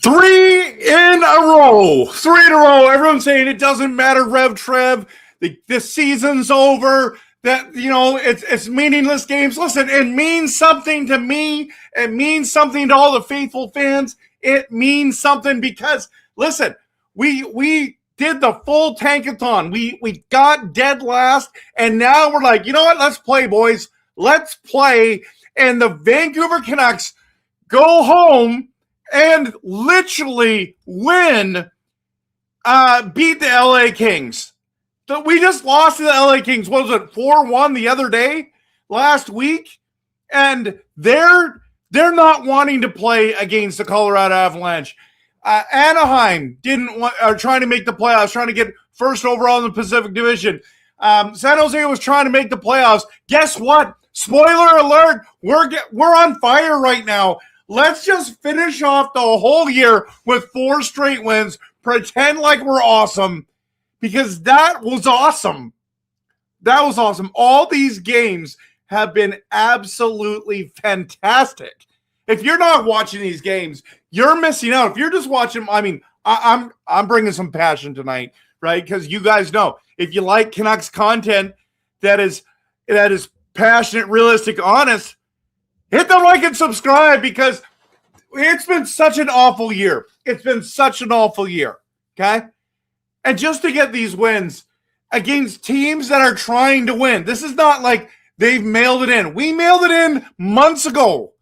Three in a row. Everyone's saying it doesn't matter, RevTrev. The season's over. That, you know, it's meaningless games. Listen, it means something to me. It means something to all the faithful fans. It means something because, listen, we did the full tankathon. We got dead last, and now we're like, you know what? Let's play, boys. Let's play. And the Vancouver Canucks go home and literally win, beat the LA Kings. We just lost to the LA Kings. What was it, 4-1 the other day, last week? And they're not wanting to play against the Colorado Avalanche. Anaheim are trying to make the playoffs, trying to get first overall in the Pacific Division. San Jose was trying to make the playoffs. Guess what? Spoiler alert, we're on fire right now. Let's just finish off the whole year with 4 straight wins, pretend like we're awesome, because that was awesome. That was awesome. All these games have been absolutely fantastic. If you're not watching these games, you're missing out. If you're just watching, I mean, I'm bringing some passion tonight, right? Because you guys know, if you like Canucks content that is passionate, realistic, honest, hit the like and subscribe, because it's been such an awful year. It's been such an awful year, okay? And just to get these wins against teams that are trying to win. This is not like they've mailed it in. We mailed it in months ago.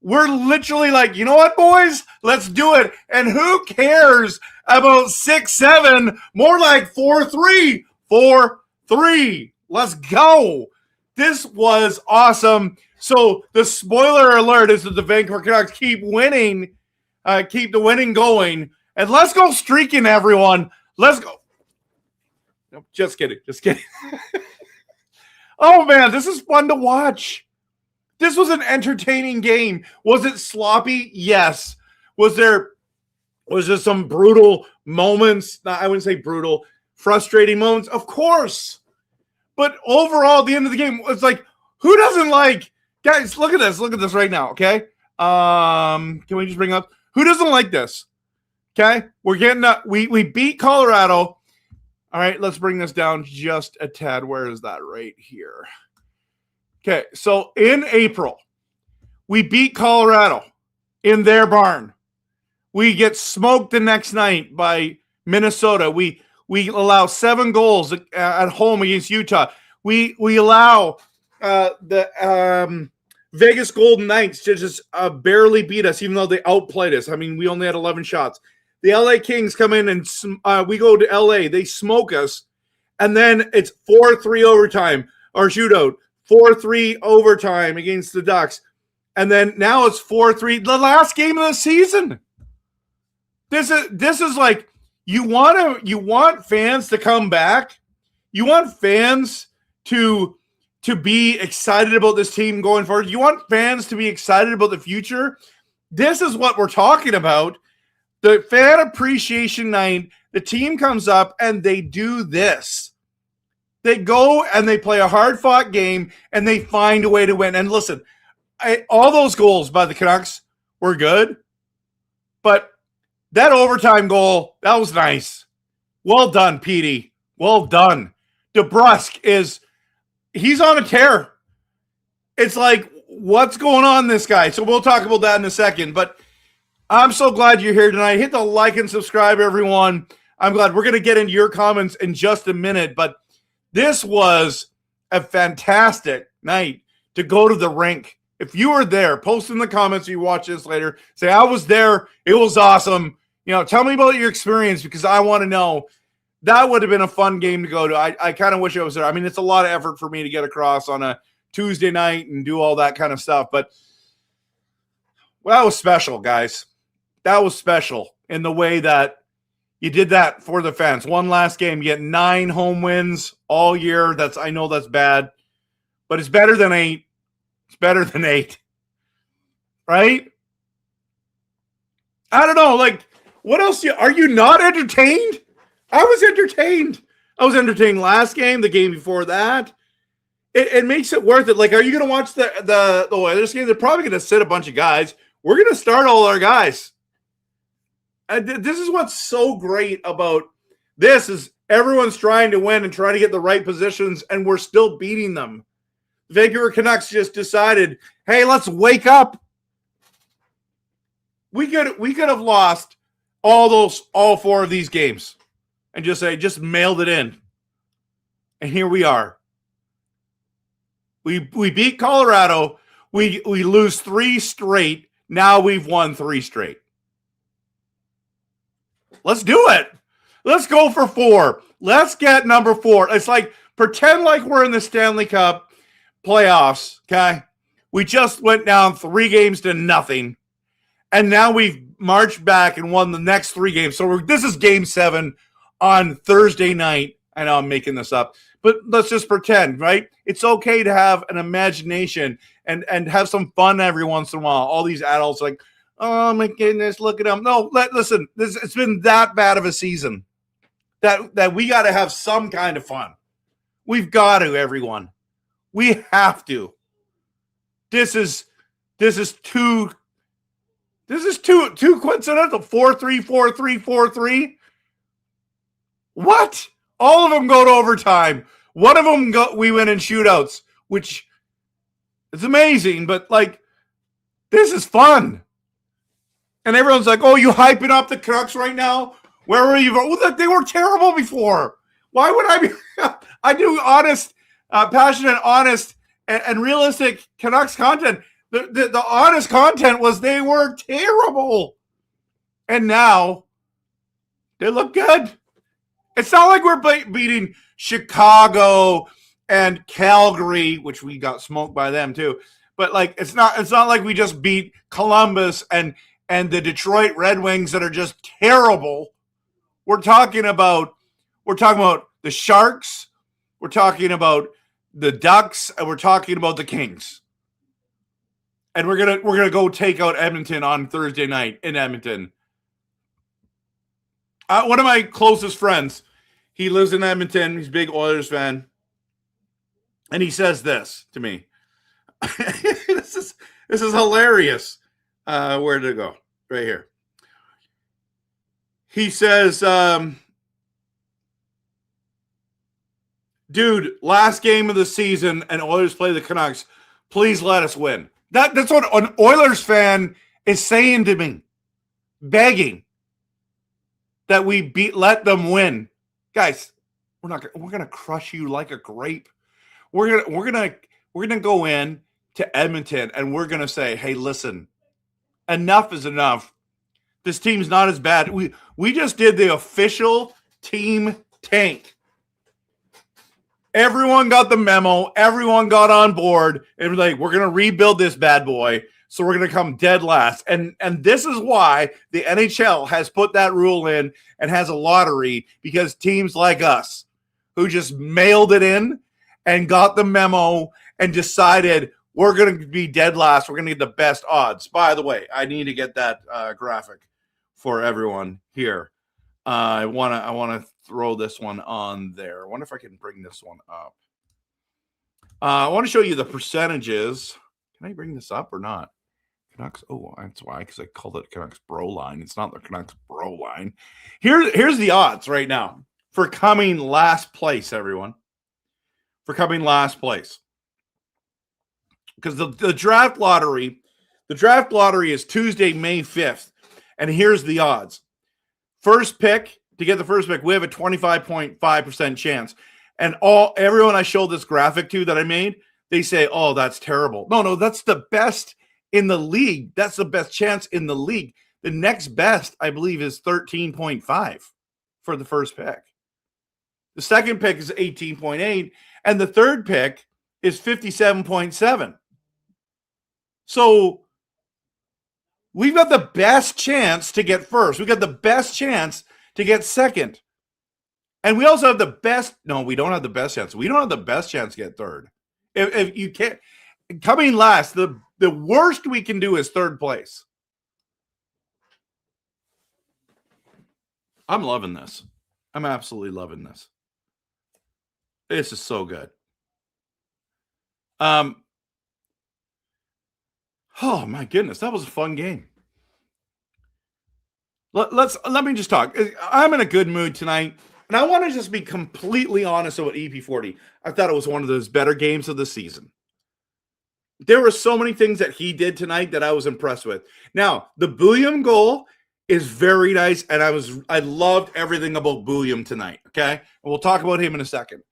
We're literally like, you know what, boys? Let's do it. And who cares about 6-7? More like 4-3. 4-3. Let's go. This was awesome. So the spoiler alert is that the Vancouver Canucks keep winning, keep the winning going. And let's go streaking, everyone. Let's go. No, just kidding. Just kidding. Oh, man, this is fun to watch. This was an entertaining game. Was it sloppy? Yes. Was there some brutal moments? No, I wouldn't say brutal. Frustrating moments? Of course. But overall, at the end of the game, it's like, who doesn't like... Guys, look at this. Look at this right now, okay? Can we just bring up... Who doesn't like this? Okay? We're getting... We beat Colorado. All right, let's bring this down just a tad. Where is that? Right here. Okay, so in April, we beat Colorado in their barn. We get smoked the next night by Minnesota. We allow 7 goals at home against Utah. We allow the Vegas Golden Knights to just barely beat us, even though they outplayed us. I mean, we only had 11 shots. The LA Kings come in and we go to LA. They smoke us, and then it's 4-3 overtime or shootout. 4-3 overtime against the Ducks. And then now it's 4-3, the last game of the season. This is like, you want fans to come back. You want fans to be excited about this team going forward. You want fans to be excited about the future. This is what we're talking about. The fan appreciation night, the team comes up and they do this. They go and they play a hard-fought game, and they find a way to win. And listen, all those goals by the Canucks were good, but that overtime goal, that was nice. Well done, Petey. Well done. DeBrusk he's on a tear. It's like, what's going on, this guy? So we'll talk about that in a second, but I'm so glad you're here tonight. Hit the like and subscribe, everyone. I'm glad. We're going to get into your comments in just a minute, but this was a fantastic night to go to the rink. If you were there, post in the comments. You watch this later. Say I was there. It was awesome. Tell me about your experience because I want to know. That would have been a fun game to go to. I kind of wish I was there. I mean, it's a lot of effort for me to get across on a Tuesday night and do all that kind of stuff. But that was special, guys. That was special in the way that you did that for the fans. One last game. You get 9 home wins all year. I know that's bad, but it's better than 8. It's better than 8. Right? I don't know. Like, what else? Are you not entertained? I was entertained. I was entertained last game, the game before that. It makes it worth it. Like, are you going to watch the Oilers game? They're probably going to sit a bunch of guys. We're going to start all our guys. This is what's so great about this is everyone's trying to win and trying to get the right positions, and we're still beating them. The Vancouver Canucks just decided, hey, let's wake up. We could have lost all 4 of these games. And just mailed it in. And here we are. We beat Colorado. We lose 3 straight. Now we've won 3 straight. Let's do it. Let's go for 4. Let's get number 4. It's like pretend like we're in the Stanley Cup playoffs, okay? We just went down 3 games to nothing. And now we've marched back and won the next 3 games. So this is game 7. On Thursday night. I know I'm making this up, but let's just pretend, right? It's okay to have an imagination and have some fun every once in a while. All these adults like, oh my goodness, look at them. No, listen, it's been that bad of a season that we got to have some kind of fun. We've got to, everyone. We have to. This is too coincidental. 4-3, 4-3, 4-3. What? All of them go to overtime. One of them we win in shootouts, which is amazing. But like, this is fun. And everyone's like, "Oh, you hyping up the Canucks right now? Where were you? Oh, they were terrible before. Why would I be? I do honest, passionate, honest, and realistic Canucks content. The honest content was they were terrible, and now they look good." It's not like we're beating Chicago and Calgary, which we got smoked by them too. But like, it's not like we just beat Columbus and the Detroit Red Wings that are just terrible. We're talking about the Sharks, we're talking about the Ducks, and we're talking about the Kings. And we're gonna go take out Edmonton on Thursday night in Edmonton. One of my closest friends, he lives in Edmonton. He's a big Oilers fan. And he says this to me. This is hilarious. Where did it go? Right here. He says, dude, last game of the season and Oilers play the Canucks. Please let us win. That's what an Oilers fan is saying to me. Begging. That we let them win, guys. We're gonna crush you like a grape. We're gonna go in to Edmonton and we're gonna say, hey, listen, enough is enough. This team's not as bad. We just did the official team tank. Everyone got the memo. Everyone got on board, and we're gonna rebuild this bad boy. So we're going to come dead last. And this is why the NHL has put that rule in and has a lottery, because teams like us who just mailed it in and got the memo and decided we're going to be dead last. We're going to get the best odds. By the way, I need to get that graphic for everyone here. I want to throw this one on there. I wonder if I can bring this one up. I want to show you the percentages. Can I bring this up or not? Canucks. Oh, that's why, because I called it Canucks Bro Line. It's not the Canucks Bro Line. Here's the odds right now for coming last place, everyone. For coming last place. Because the draft lottery is Tuesday, May 5th. And here's the odds. First pick, to get the first pick, we have a 25.5% chance. And everyone I showed this graphic to that I made, they say, oh, that's terrible. No, that's the best in the league. That's the best chance in the league. The next best, I believe, is 13.5 for the first pick. The second pick is 18.8, and the third pick is 57.7. So we've got the best chance to get first. We've got the best chance to get second. And we also have the best. No, we don't have the best chance. We don't have the best chance to get third. If you can't, coming last, the worst we can do is third place. I'm loving this. I'm absolutely loving this. This is so good. Oh my goodness, that was a fun game. Let me just talk. I'm in a good mood tonight, and I want to just be completely honest about EP40. I thought it was one of those better games of the season. There were so many things that he did tonight that I was impressed with. Now, the Bulliam goal is very nice, and I loved everything about Bulliam tonight, okay? And we'll talk about him in a second.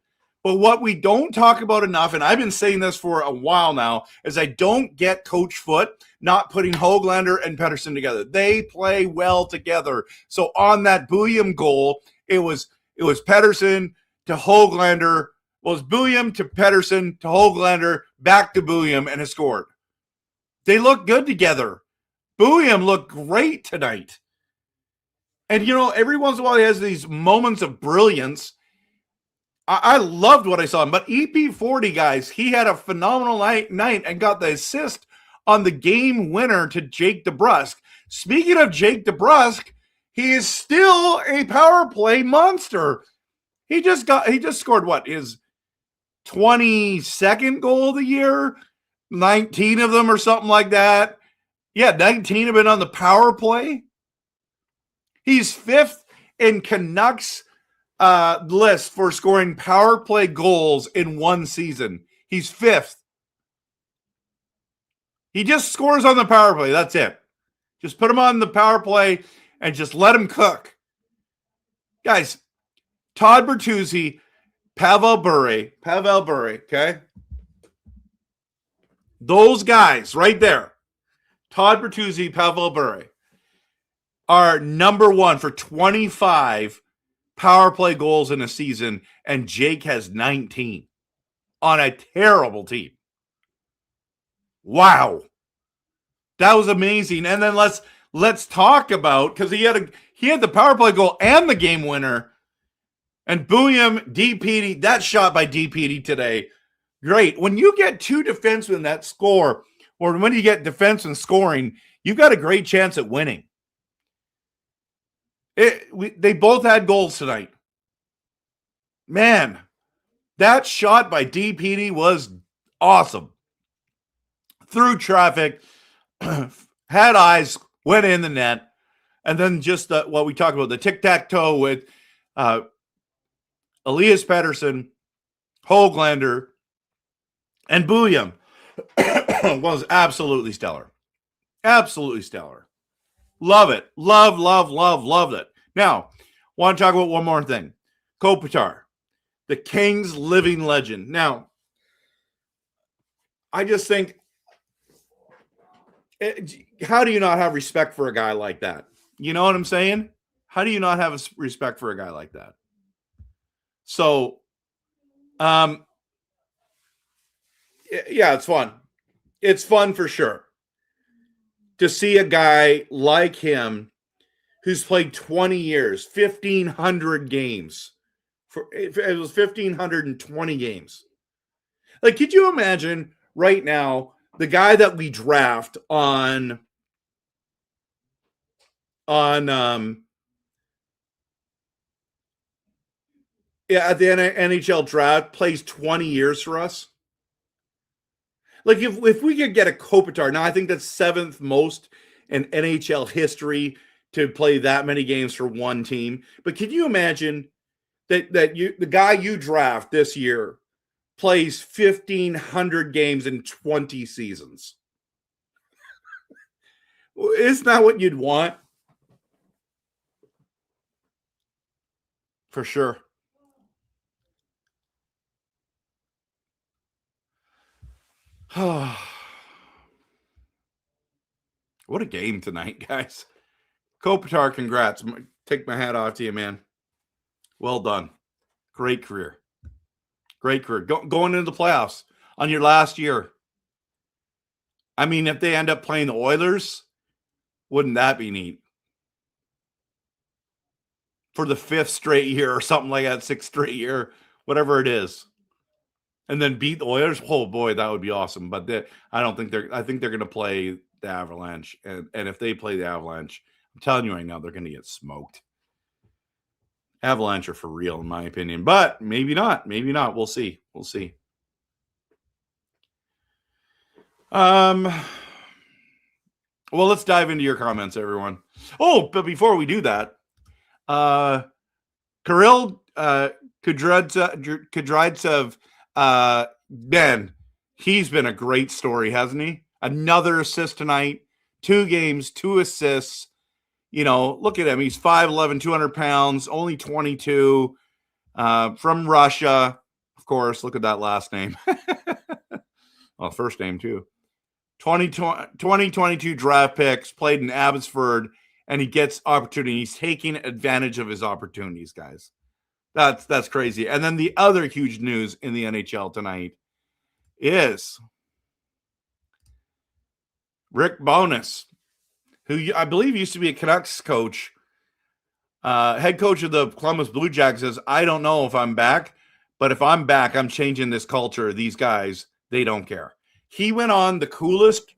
But what we don't talk about enough, and I've been saying this for a while now, is I don't get Coach Foote not putting Höglander and Pettersson together. They play well together. So on that Bulliam goal, it was Pettersson to Höglander. Well, it was Bulliam to Pettersson to Höglander, back to Bulliam, and it scored. They look good together. Bulliam looked great tonight. And, every once in a while he has these moments of brilliance. I loved what I saw him. But EP40, guys, he had a phenomenal night and got the assist on the game winner to Jake DeBrusk. Speaking of Jake DeBrusk, he is still a power play monster. He just scored what? His 22nd goal of the year? 19 of them or something like that. Yeah, 19 have been on the power play. He's fifth in Canucks list for scoring power play goals in one season. He's fifth. He just scores on the power play. That's it. Just put him on the power play and just let him cook. Guys, Todd Bertuzzi, Pavel Bure, okay? Those guys right there, Todd Bertuzzi, Pavel Bure, are number one for 25 power play goals in a season, and Jake has 19 on a terrible team. Wow. That was amazing. And then let's talk about, because he had the power play goal and the game winner. And Bulliam, DPD, that shot by DPD today, great. When you get two defensemen that score, or when you get defensemen scoring, you've got a great chance at winning. They both had goals tonight. Man, that shot by DPD was awesome. Through traffic, had eyes, went in the net, and then just what we talked about, the tic-tac-toe with Elias Pettersson, Höglander, and Bulliam was absolutely stellar. Absolutely stellar. Love it. Loved it. Now, want to talk about one more thing. Kopitar, the Kings living legend. Now, I just think, how do you not have respect for a guy like that? You know what I'm saying? How do you not have respect for a guy like that? So, yeah, it's fun. It's fun for sure to see a guy like him who's played 20 years, 1,500 games. It was 1,520 games. Like, could you imagine right now the guy that we draft on at the NHL draft plays 20 years for us? Like, if we could get a Kopitar, now I think that's seventh most in NHL history to play that many games for one team. But can you imagine that the guy you draft this year plays 1,500 games in 20 seasons? Isn't that what you'd want? For sure. What a game tonight, guys. Kopitar, congrats. Take my hat off to you, man. Well done. Great career. Great career. Going into the playoffs on your last year. I mean, if they end up playing the Oilers, wouldn't that be neat? For the 5th straight year or something like that, 6th straight year, whatever it is. And then beat the Oilers. Oh boy, that would be awesome. But I think they're going to play the Avalanche. And if they play the Avalanche, I'm telling you right now, they're going to get smoked. Avalanche are for real, in my opinion. But maybe not. Maybe not. We'll see. We'll see. Well, let's dive into your comments, everyone. Oh, but before we do that, Kirill Kudryavtsev, Ben, he's been a great story, hasn't he? Another assist tonight, 2 games, 2 assists. You know, look at him. He's 5'11", 200 pounds, only 22, from Russia. Of course, look at that last name. Well, first name too. 2022 draft picks, played in Abbotsford, and he gets opportunity. He's taking advantage of his opportunities, guys. That's crazy. And then the other huge news in the NHL tonight is Rick Bowness, who I believe used to be a Canucks coach, head coach of the Columbus Blue Jackets, says, I don't know if I'm back, but if I'm back, I'm changing this culture. These guys, they don't care. He went on the coolest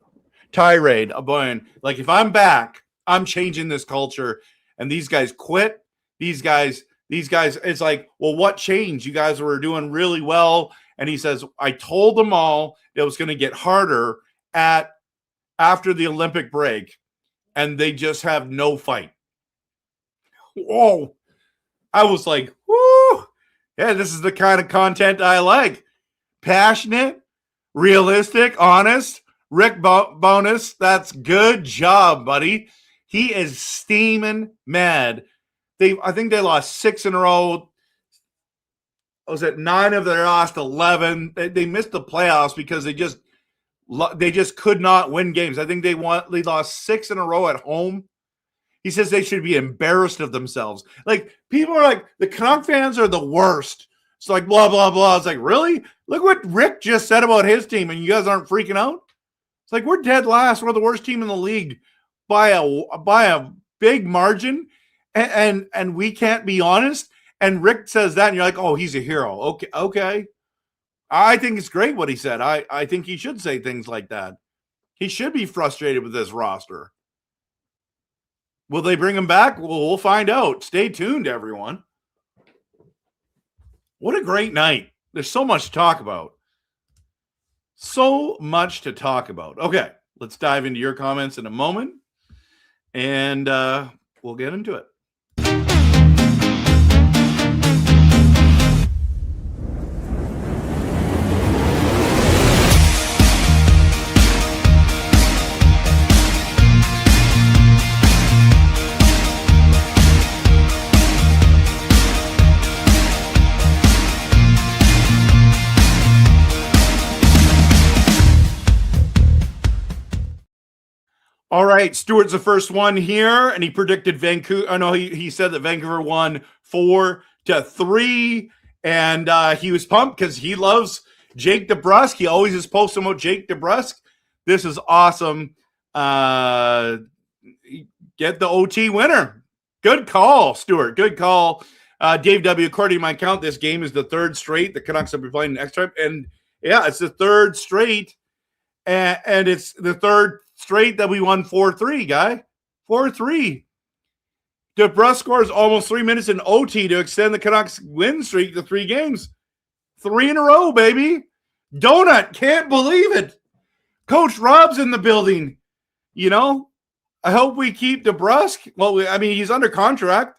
tirade about, like, if I'm back, I'm changing this culture. And these guys quit. These guys, it's like, well, what changed? You guys were doing really well. And he says, I told them all it was going to get harder after the Olympic break. And they just have no fight. Whoa. I was like, whoo. Yeah, this is the kind of content I like. Passionate, realistic, honest. Rick Bowness, that's good job, buddy. He is steaming mad. I think they lost 6 in a row. Was it 9 of their last 11? They missed the playoffs because they just could not win games. I think they lost 6 in a row at home. He says they should be embarrassed of themselves. Like, people are like, the Canuck fans are the worst. It's like, blah, blah, blah. It's like, really? Look what Rick just said about his team, and you guys aren't freaking out? It's like, we're dead last. We're the worst team in the league by a big margin, and we can't be honest. And Rick says that, and you're like, oh, he's a hero. Okay. I think it's great what he said. I think he should say things like that. He should be frustrated with this roster. Will they bring him back? Well, we'll find out. Stay tuned, everyone. What a great night. There's so much to talk about. So much to talk about. Okay, let's dive into your comments in a moment, and we'll get into it. All right, Stuart's the first one here, and he predicted Vancouver. Oh, no, he said that Vancouver won 4-3, and he was pumped because he loves Jake DeBrusk. He always is posting about Jake DeBrusk. This is awesome. Get the OT winner. Good call, Stuart. Good call. Dave W., according to my count, this game is the 3rd straight. The Canucks have been playing an extra, and yeah, it's the 3rd straight, and it's the 3rd straight that we won 4-3, guy. 4-3. DeBrusk scores almost 3 minutes in OT to extend the Canucks win streak to 3 games. 3 in a row, baby. Donut, can't believe it. Coach Rob's in the building. You know, I hope we keep DeBrusk. Well, he's under contract.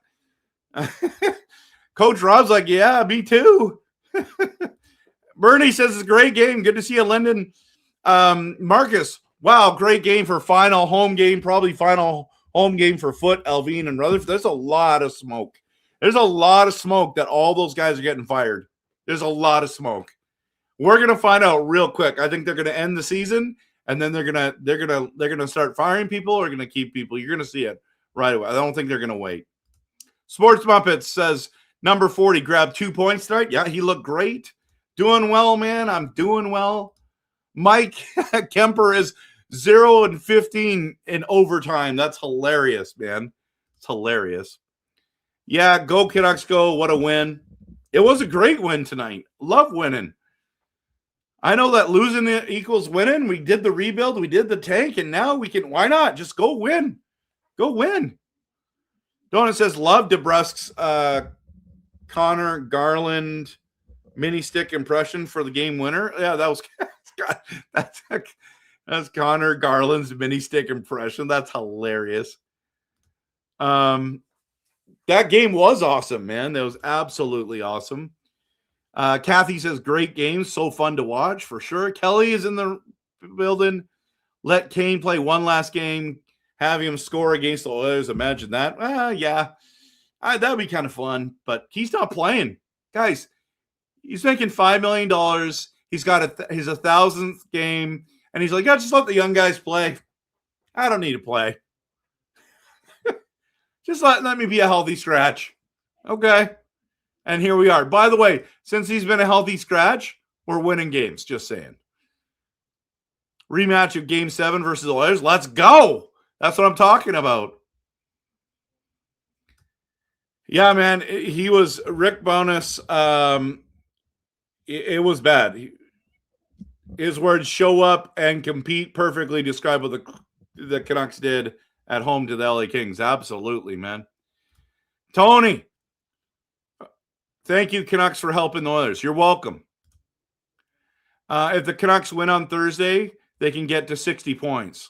Coach Rob's like, yeah, me too. Bernie says it's a great game. Good to see you, Lyndon. Marcus, wow, great game for final home game. Probably final home game for Foote, Alvin, and Rutherford. There's a lot of smoke. There's a lot of smoke that all those guys are getting fired. There's a lot of smoke. We're gonna find out real quick. I think they're gonna end the season, and then they're gonna start firing people or gonna keep people. You're gonna see it right away. I don't think they're gonna wait. Sports Muppets says number 40 grabbed 2 points tonight. Yeah, he looked great. Doing well, man. I'm doing well. Mike Kemper is 0-15 in overtime. That's hilarious, man. It's hilarious. Yeah, go Canucks, go. What a win. It was a great win tonight. Love winning. I know that losing it equals winning. We did the rebuild. We did the tank. And now we can, why not? Just go win. Go win. Donut says, love DeBrusque's Connor Garland mini stick impression for the game winner. Yeah, that was that's Connor Garland's mini stick impression. That's hilarious. That game was awesome, man. That was absolutely awesome. Kathy says, great game. So fun to watch for sure. Kelly is in the building. Let Kane play one last game. Have him score against the Oilers. Imagine that. Yeah. That'd be kind of fun, but he's not playing. Guys, he's making $5 million. He's got his 1,000th game, and he's like, yeah, just let the young guys play. I don't need to play. Just let me be a healthy scratch. Okay. And here we are. By the way, since he's been a healthy scratch, we're winning games. Just saying. Rematch of Game 7 versus the Oilers. Let's go. That's what I'm talking about. Yeah, man. He was Rick Bowness. It was bad. His words, show up and compete, perfectly describe what the Canucks did at home to the LA Kings. Absolutely, man. Tony, thank you, Canucks, for helping the Oilers. You're welcome. If the Canucks win on Thursday, they can get to 60 points.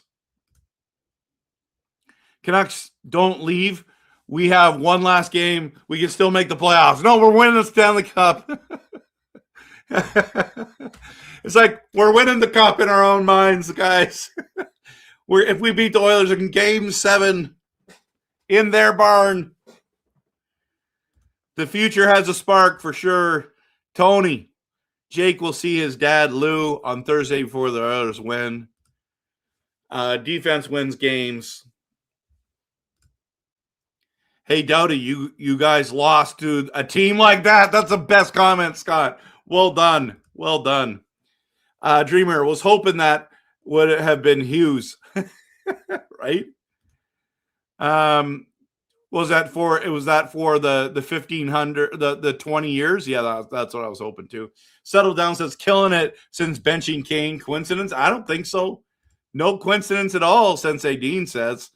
Canucks don't leave. We have one last game. We can still make the playoffs. No, we're winning the Stanley Cup. It's like we're winning the cup in our own minds, guys. If we beat the Oilers in Game 7 in their barn, the future has a spark for sure. Tony, Jake will see his dad, Lou, on Thursday before the Oilers win. Defense wins games. Hey, Dowdy, you guys lost to a team like that. That's the best comment, Scott. Well done. Well done. Dreamer was hoping that would have been Hughes, right? Was that for the 1500, the 20 years? Yeah, that's what I was hoping to. Settle Down says, killing it since benching Kane. Coincidence? I don't think so. No coincidence at all, Sensei Dean says.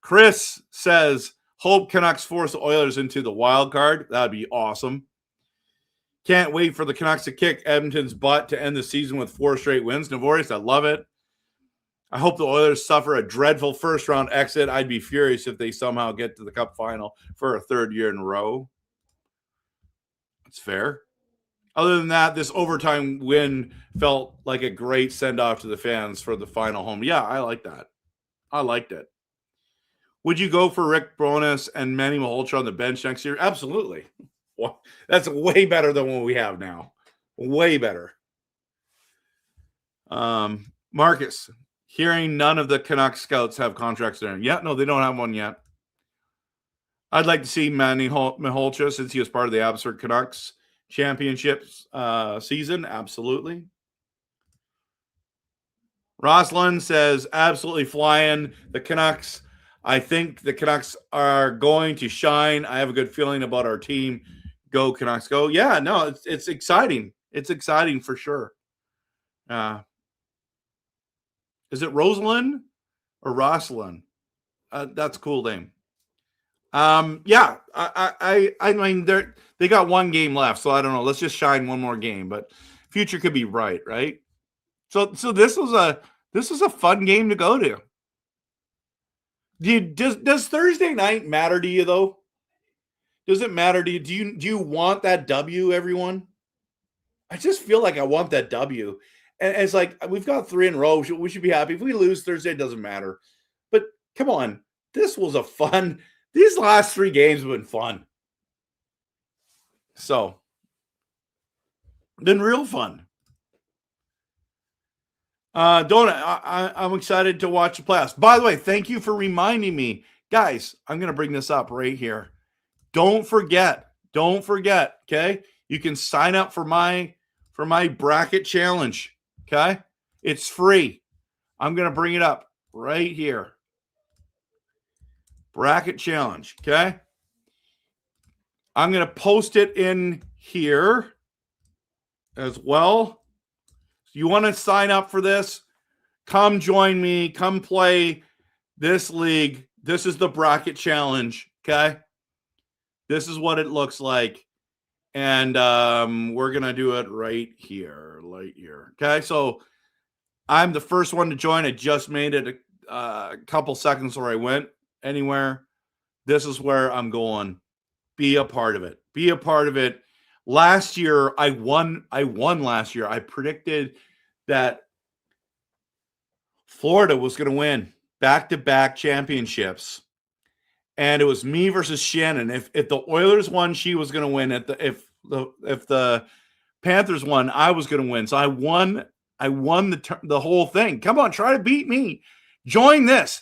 Chris says, hope Canucks force the Oilers into the wild card. That'd be awesome. Can't wait for the Canucks to kick Edmonton's butt to end the season with 4 straight wins. Navoris, I love it. I hope the Oilers suffer a dreadful first-round exit. I'd be furious if they somehow get to the Cup final for a 3rd year in a row. It's fair. Other than that, this overtime win felt like a great send-off to the fans for the final home. Yeah, I like that. I liked it. Would you go for Rick Bowness and Manny Malhotra on the bench next year? Absolutely. Well, that's way better than what we have now. Way better. Marcus, hearing none of the Canucks scouts have contracts there. Yeah, no, they don't have one yet. I'd like to see Manny Malhotra since he was part of the Absurd Canucks championships season. Absolutely. Roslyn says, absolutely flying. The Canucks, I think the Canucks are going to shine. I have a good feeling about our team. Go Canucks, go. Yeah, no, it's exciting. It's exciting for sure. Is it Rosalind or Rosalind? That's a cool name. Yeah, I mean they got one game left, so I don't know. Let's just shine one more game, but future could be bright, right? So this was a fun game to go to. Does Thursday night matter to you though? Does it matter to you? Do you want that W, everyone? I just feel like I want that W. And it's like, we've got 3 in a row. We should be happy. If we lose Thursday, it doesn't matter. But come on. This was a fun. These last 3 games have been fun. So, been real fun. I'm excited to watch the playoffs. By the way, thank you for reminding me. Guys, I'm going to bring this up right here. Don't forget, okay? You can sign up for my bracket challenge, okay? It's free. I'm going to bring it up right here. Bracket challenge, okay? I'm going to post it in here as well. You want to sign up for this? Come join me. Come play this league. This is the bracket challenge, okay? This is what it looks like. And we're going to do it right here. Okay, so I'm the first one to join. I just made it a couple seconds where I went anywhere. This is where I'm going. Be a part of it. Last year, I won last year. I predicted that Florida was going to win back-to-back championships. And it was me versus Shannon. If the Oilers won, she was going to win. If the Panthers won, I was going to win. So I won the whole thing. Come on, try to beat me. Join this.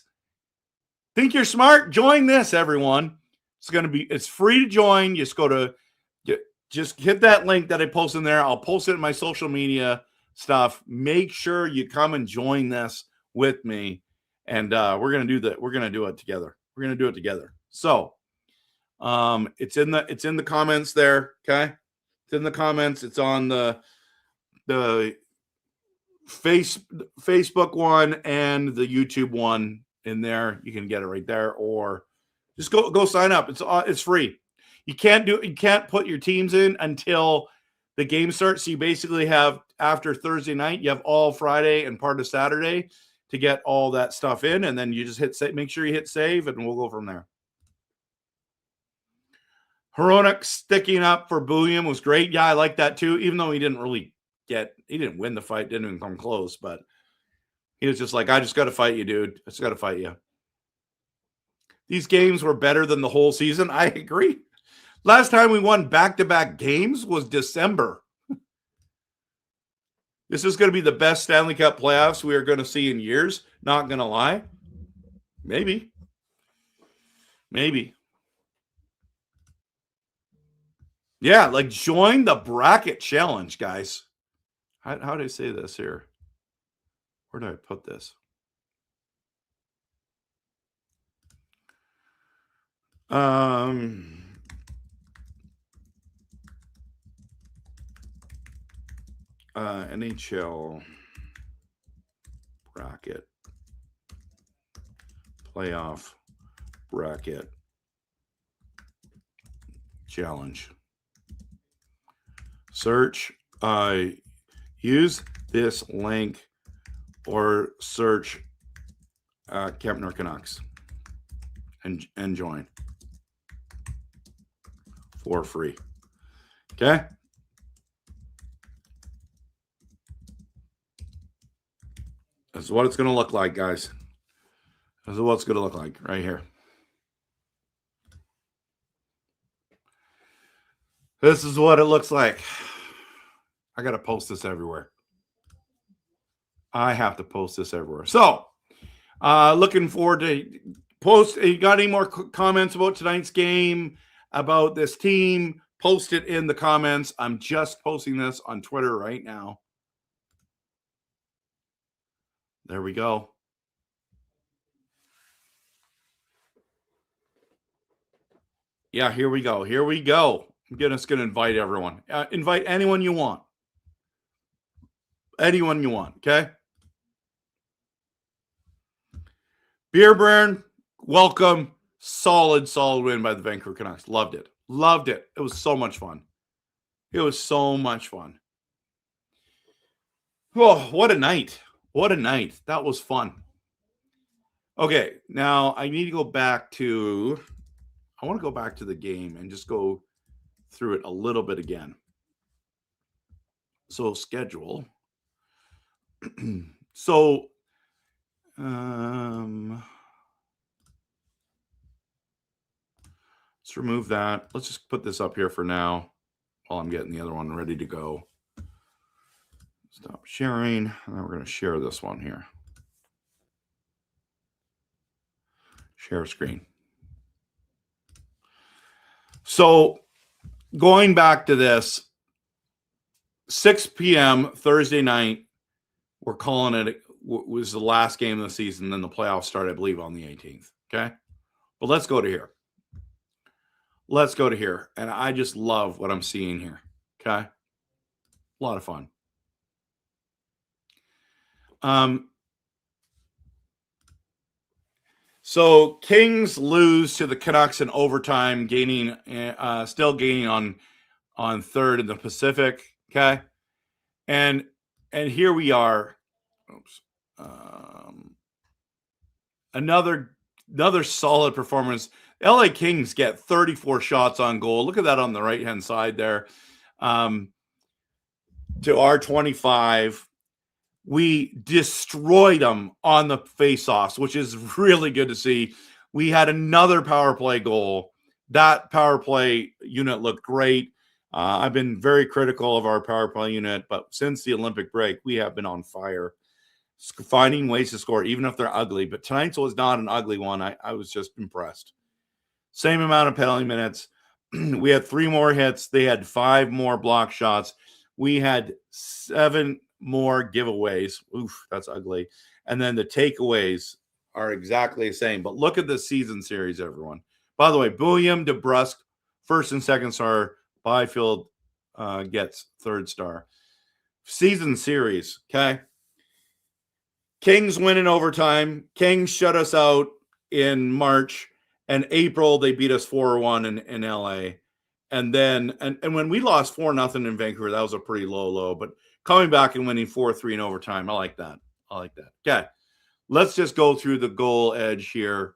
Think you're smart? Join this, everyone. It's free to join. Just hit that link that I post in there. I'll post it in my social media stuff. Make sure you come and join this with me. And we're going to do that. We're going to do it together. So it's in the comments there. Okay. It's in the comments. It's on the Facebook one and the YouTube one in there. You can get it right there, or just go sign up. It's free. You can't put your teams in until the game starts. So you basically have, after Thursday night, you have all Friday and part of Saturday to get all that stuff in, and then you just hit save. Make sure you hit save, and we'll go from there. Hronek sticking up for Bullion was great. Yeah, I like that too, even though he didn't win the fight, didn't even come close, but he was just like, I just got to fight you, dude. I just got to fight you. These games were better than the whole season. I agree. Last time we won back-to-back games was December. This is going to be the best Stanley Cup playoffs we are going to see in years. Not going to lie. Maybe. Yeah, like join the bracket challenge, guys. How do I say this here? Where do I put this? NHL bracket playoff bracket challenge. Search, use this link or search Kempner Canucks and join for free. Okay. This is what it's going to look like, guys. This is what it's going to look like right here. This is what it looks like. I got to post this everywhere. I have to post this everywhere. So, looking forward to post. You got any more comments about tonight's game, about this team? Post it in the comments. I'm just posting this on Twitter right now. There we go. Yeah, here we go. I'm just going to invite everyone. Invite anyone you want. Okay? Beer Burn, welcome. Solid win by the Vancouver Canucks. Loved it. It was so much fun. Oh, what a night. That was fun. Okay, now I need to go back to... I want to go back to the game and just go through it a little bit again. So schedule. So, let's remove that. Let's just put this up here for now while I'm getting the other one ready to go. Stop sharing. And then we're going to share this one here. Share screen. So going back to this, 6 p.m. Thursday night, we're calling it, was the last game of the season. Then the playoffs start, I believe, on the 18th. Okay. But let's go to here. Let's go to here. And I just love what I'm seeing here. Okay. A lot of fun. So Kings lose to the Canucks in overtime, still gaining on third in the Pacific. Okay. And here we are. Oops. Another solid performance. LA Kings get 34 shots on goal. Look at that on the right-hand side there. To our 25. We destroyed them on the faceoffs, which is really good to see. We had another power play goal. That power play unit looked great. I've been very critical of our power play unit, but since the Olympic break, we have been on fire, finding ways to score, even if they're ugly. But tonight's was not an ugly one. I was just impressed. Same amount of penalty minutes. We had 3 more hits. They had 5 more block shots. We had 7 more giveaways. Oof, that's ugly. And then the takeaways are exactly the same. But look at the season series, everyone. By the way, Bulliam, DeBrusk, first and second star. Byfield gets third star. Season series, okay? Kings win in overtime. Kings shut us out in March. And April, they beat us 4-1 in LA. And then, and when we lost 4-0 in Vancouver, that was a pretty low. But coming back and winning 4-3 in overtime, I like that. Okay, let's just go through the goal edge here.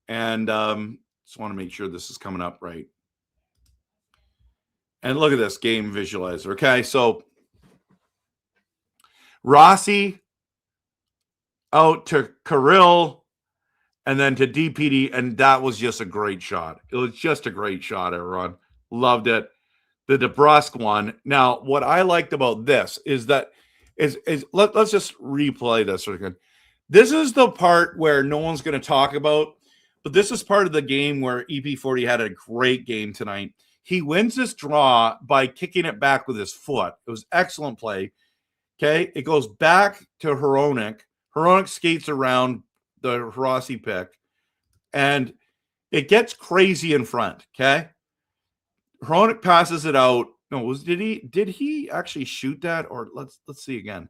And just want to make sure this is coming up right. And look at this game visualizer. Okay, so Rossi out to Kirill and then to DPD, and that was just a great shot. It was just a great shot, everyone. Loved it. The DeBrusk one. Now, what I liked about this is that let's just replay this again. This is the part where no one's going to talk about, but this is part of the game where EP40 had a great game tonight. He wins this draw by kicking it back with his foot. It was excellent play. Okay, it goes back to Hronek. Hronek skates around the Rossi pick, and it gets crazy in front. Okay. Hronek passes it out. No, did he actually shoot that? Or let's see again.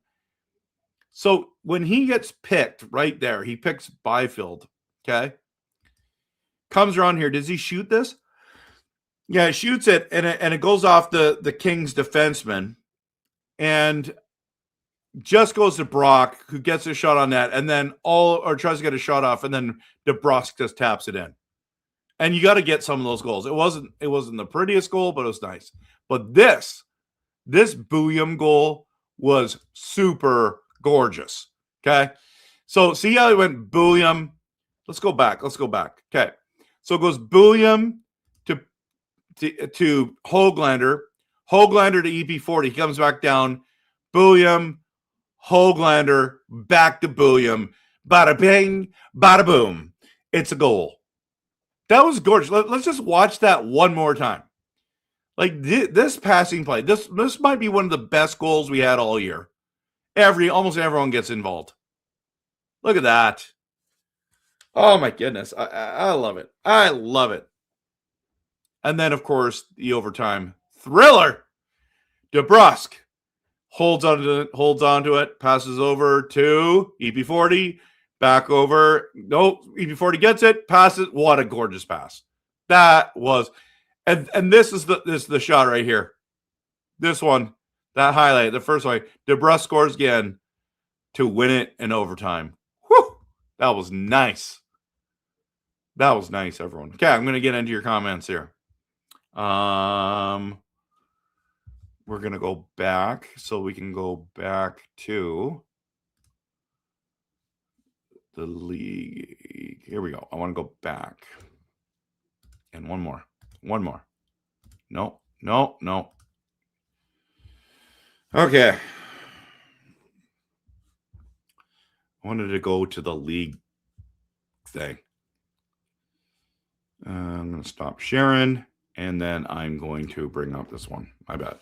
So when he gets picked right there, he picks Byfield. Okay. Comes around here. Does he shoot this? Yeah, he shoots it, and it goes off the Kings defenseman. And just goes to Brock, who gets a shot on that, and then tries to get a shot off, and then DeBrusk just taps it in. And you got to get some of those goals. It wasn't the prettiest goal, but it was nice. But this Bulliam goal was super gorgeous. Okay. So see how it went Bulliam. Let's go back. Okay. So it goes Bulliam to Höglander. Höglander to EP40. He comes back down. Bulliam, Höglander, back to Bulliam. Bada bing, bada boom. It's a goal. That was gorgeous. Let's just watch that one more time. Like this passing play, this might be one of the best goals we had all year. Almost everyone gets involved. Look at that. Oh my goodness. I love it. I love it. And then, of course, the overtime thriller. DeBrusk holds onto it, passes over to EP40. Back over. Nope. EP40 gets it. Passes. What a gorgeous pass. That was. And this is the shot right here. This one. That highlight. The first one. DeBrusk scores again to win it in overtime. Whew. That was nice. That was nice, everyone. Okay, I'm going to get into your comments here. We're going to go back so we can go back to the league. Here we go. I want to go back. And one more. No. Okay. wanted to go to the league thing. I'm going to stop sharing, and then I'm going to bring up this one. My bad.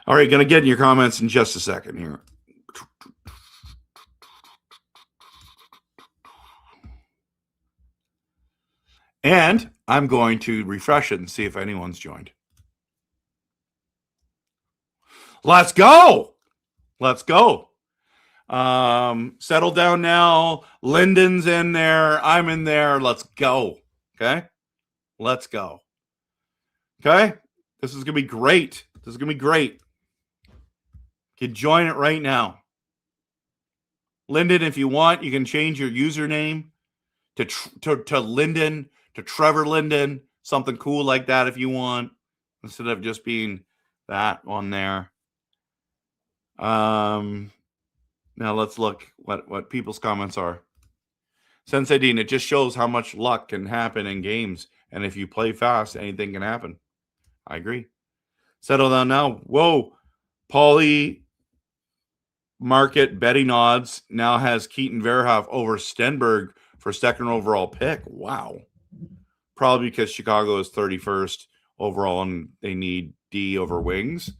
All right, going to get in your comments in just a second here. And I'm going to refresh it and see if anyone's joined. Let's go. Let's go. Settle down now. Lyndon's in there. I'm in there. Let's go. Okay. Let's go. Okay. This is going to be great. This is going to be great. You can join it right now. Lyndon, if you want, you can change your username to Lyndon, to Trevor Lyndon, something cool like that if you want, instead of just being that on there. Now let's look what people's comments are. Sensei Dean, it just shows how much luck can happen in games. And if you play fast, anything can happen. I agree. Settle down now. Whoa. Paulie Market betting odds now has Keaton Verhoff over Stenberg for second overall pick. Wow. Probably because Chicago is 31st overall and they need D over wings.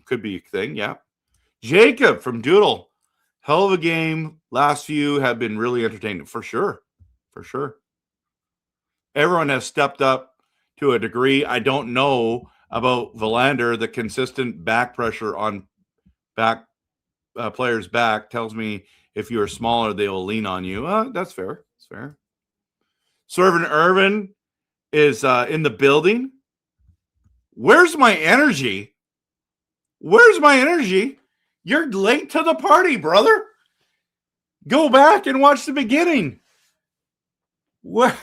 Could be a thing, yeah. Jacob from Doodle. Hell of a game. Last few have been really entertaining. For sure. For sure. Everyone has stepped up to a degree. I don't know about Verlander. The consistent back pressure on back players' back tells me if you are smaller, they will lean on you. That's fair. That's fair. Servant Irvin is in the building. Where's my energy? Where's my energy? You're late to the party, brother. Go back and watch the beginning. What?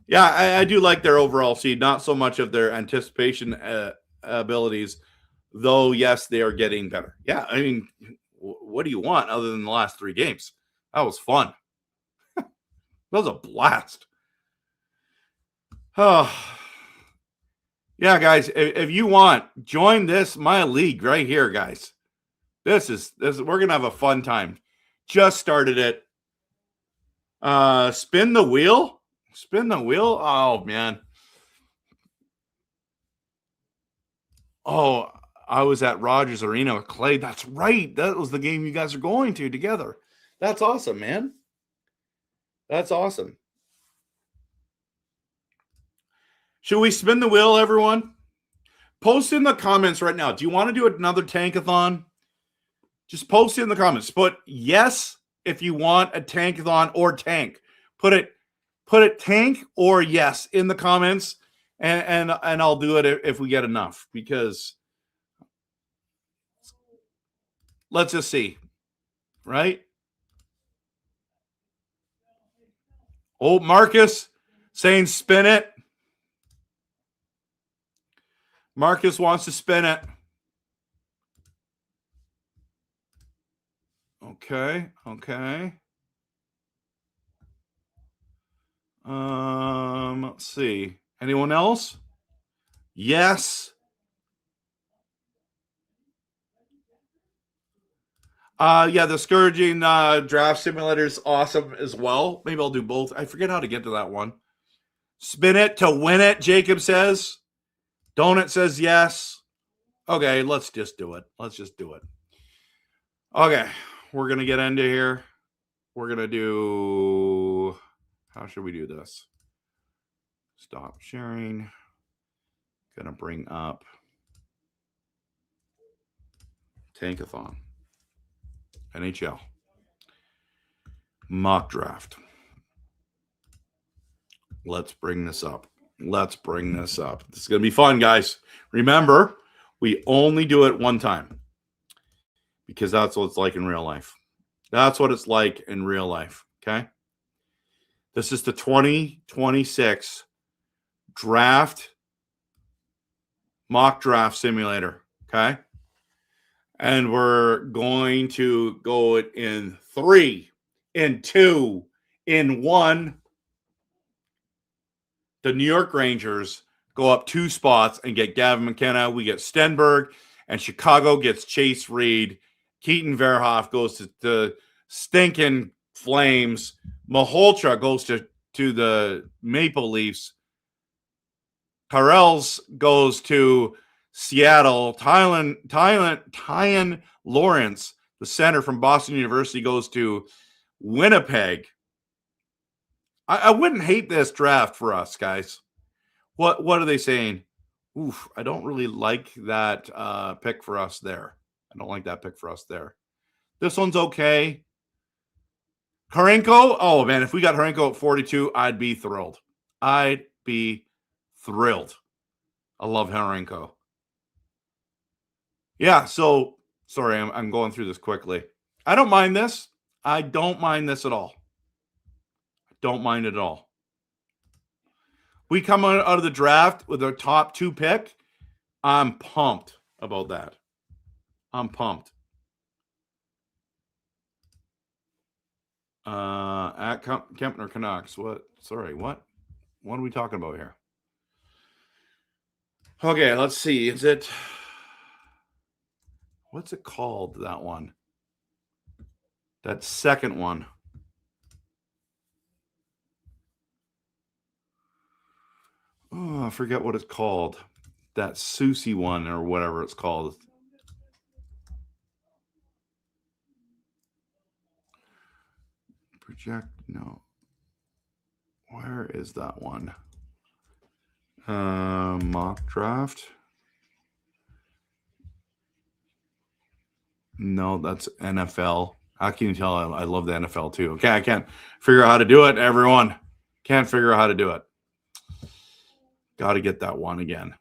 Yeah, I do like their overall seed, not so much of their anticipation abilities, though, yes, they are getting better. Yeah, I mean, what do you want other than the last 3 games? That was fun. That was a blast. Oh, yeah, guys, if you want, join my league right here, guys. This is we're gonna have a fun time. Just started it. Spin the wheel. Spin the wheel. Oh man. Oh, I was at Rogers Arena with Clay. That's right. That was the game you guys are going to together. That's awesome, man. That's awesome. Should we spin the wheel, everyone? Post in the comments right now. Do you want to do another tankathon? Just post it in the comments. Put yes if you want a tankathon or tank. Put it tank or yes in the comments, and I'll do it if we get enough, because let's just see, right? Oh, Marcus saying spin it. Marcus wants to spin it. Okay. Let's see. Anyone else? Yes. Yeah, the Scourging draft simulator is awesome as well. Maybe I'll do both. I forget how to get to that one. Spin it to win it, Jacob says. Donut says yes. Okay, let's just do it. Okay, we're going to get into here. We're going to do... How should we do this? Stop sharing. Going to bring up Tankathon. NHL. Mock draft. Let's bring this up. This is going to be fun, guys. Remember, we only do it one time, because that's what it's like in real life. Okay? This is the 2026 draft mock draft simulator. Okay? And we're going to go it in 3, in 2, in 1. the New York Rangers go up 2 spots and get Gavin McKenna. We get Stenberg, and Chicago gets Chase Reed. Keaton Verhoff goes to the stinking Flames. Malhotra goes to the Maple Leafs. Karels goes to Seattle. Tyan Lawrence, the center from Boston University, goes to Winnipeg. I wouldn't hate this draft for us, guys. What are they saying? Oof, I don't really like that pick for us there. I don't like that pick for us there. This one's okay. Harenko? Oh, man, if we got Harenko at 42, I'd be thrilled. I'd be thrilled. I love Harenko. Yeah, so, sorry, I'm going through this quickly. I don't mind this. I don't mind this at all. I don't mind it at all. We come out of the draft with our top 2 pick. I'm pumped about that. I'm pumped. At Kempner Canucks. What? Sorry, what? What are we talking about here? Okay, let's see. Is it... What's it called, that one? That second one. Oh, I forget what it's called. That Susie one or whatever it's called. Project, no. Where is that one? Mock draft. No, that's NFL. How can you tell I love the NFL too? Okay, I can't figure out how to do it, everyone. Can't figure out how to do it. Got to get that one again.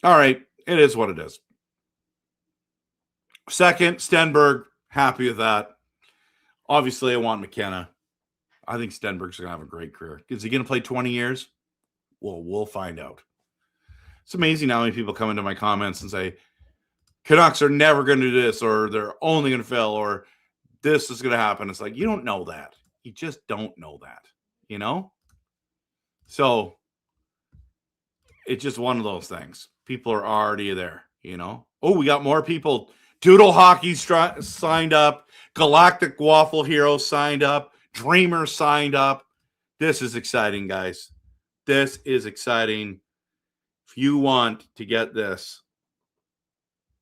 All right, it is what it is. Second, Stenberg, happy with that. Obviously, I want McKenna. I think Stenberg's going to have a great career. Is he going to play 20 years? Well, we'll find out. It's amazing how many people come into my comments and say, Canucks are never going to do this, or they're only going to fail, or this is going to happen. It's like, you don't know that. You just don't know that, you know? So it's just one of those things. People are already there, you know? Oh, we got more people. Doodle Hockey signed up. Galactic Waffle Hero signed up. Dreamer signed up. This is exciting, guys. This is exciting. If you want to get this,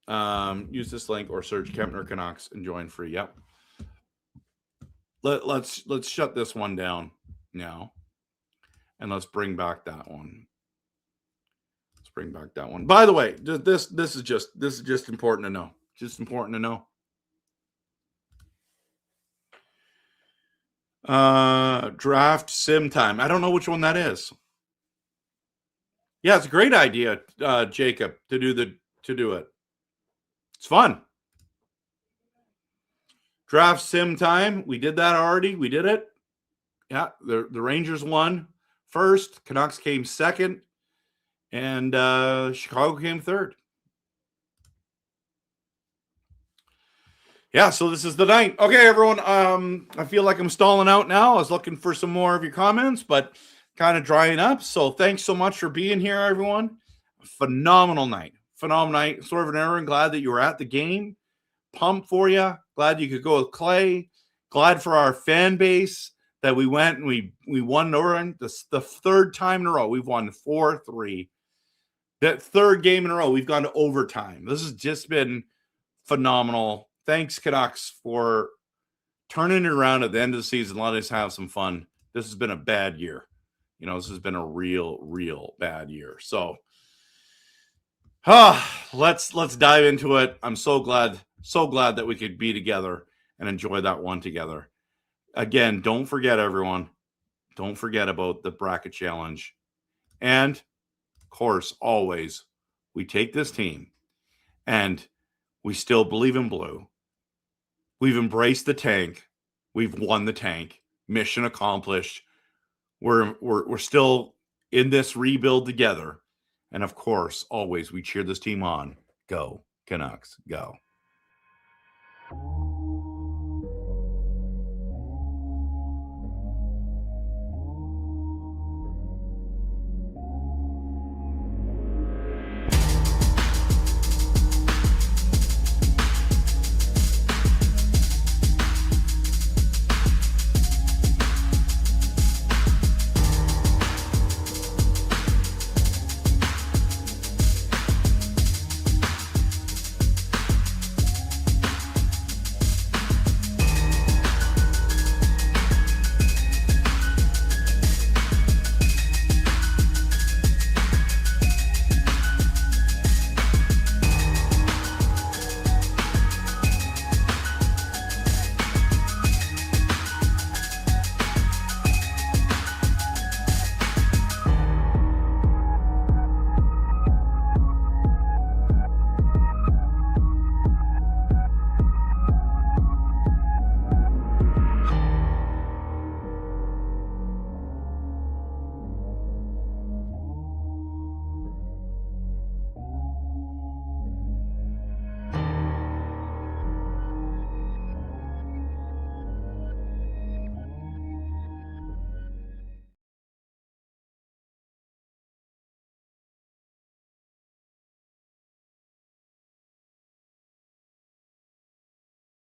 use this link or search Kempner Canucks and join free. Yep. Let's shut this one down now, and let's bring back that one. Let's bring back that one. By the way, this is just important to know. Just important to know. Draft sim time. I don't know which one that is. Yeah, it's a great idea, Jacob, to do it. It's fun. Draft sim time. We did that already. We did it. Yeah, the Rangers won first. Canucks came second. And Chicago came third. Yeah, so this is the night. Okay, everyone. I feel like I'm stalling out now. I was looking for some more of your comments, but kind of drying up. So thanks so much for being here, everyone. Phenomenal night. Phenomenal night. Sort of an glad that you were at the game. Pumped for you. Glad you could go with Clay. Glad for our fan base that we went and we won over the third time in a row. We've won 4-3. That third game in a row, we've gone to overtime. This has just been phenomenal. Thanks, Canucks, for turning it around at the end of the season. Let us have some fun. This has been a bad year. You know, this has been a real bad year. So, let's dive into it. I'm so glad that we could be together and enjoy that one together. Again, don't forget, everyone. Don't forget about the bracket challenge. And, of course, always, we take this team and we still believe in blue. We've embraced the tank. We've won the tank. Mission accomplished. We're still in this rebuild together. And of course, always we cheer this team on. Go, Canucks, go.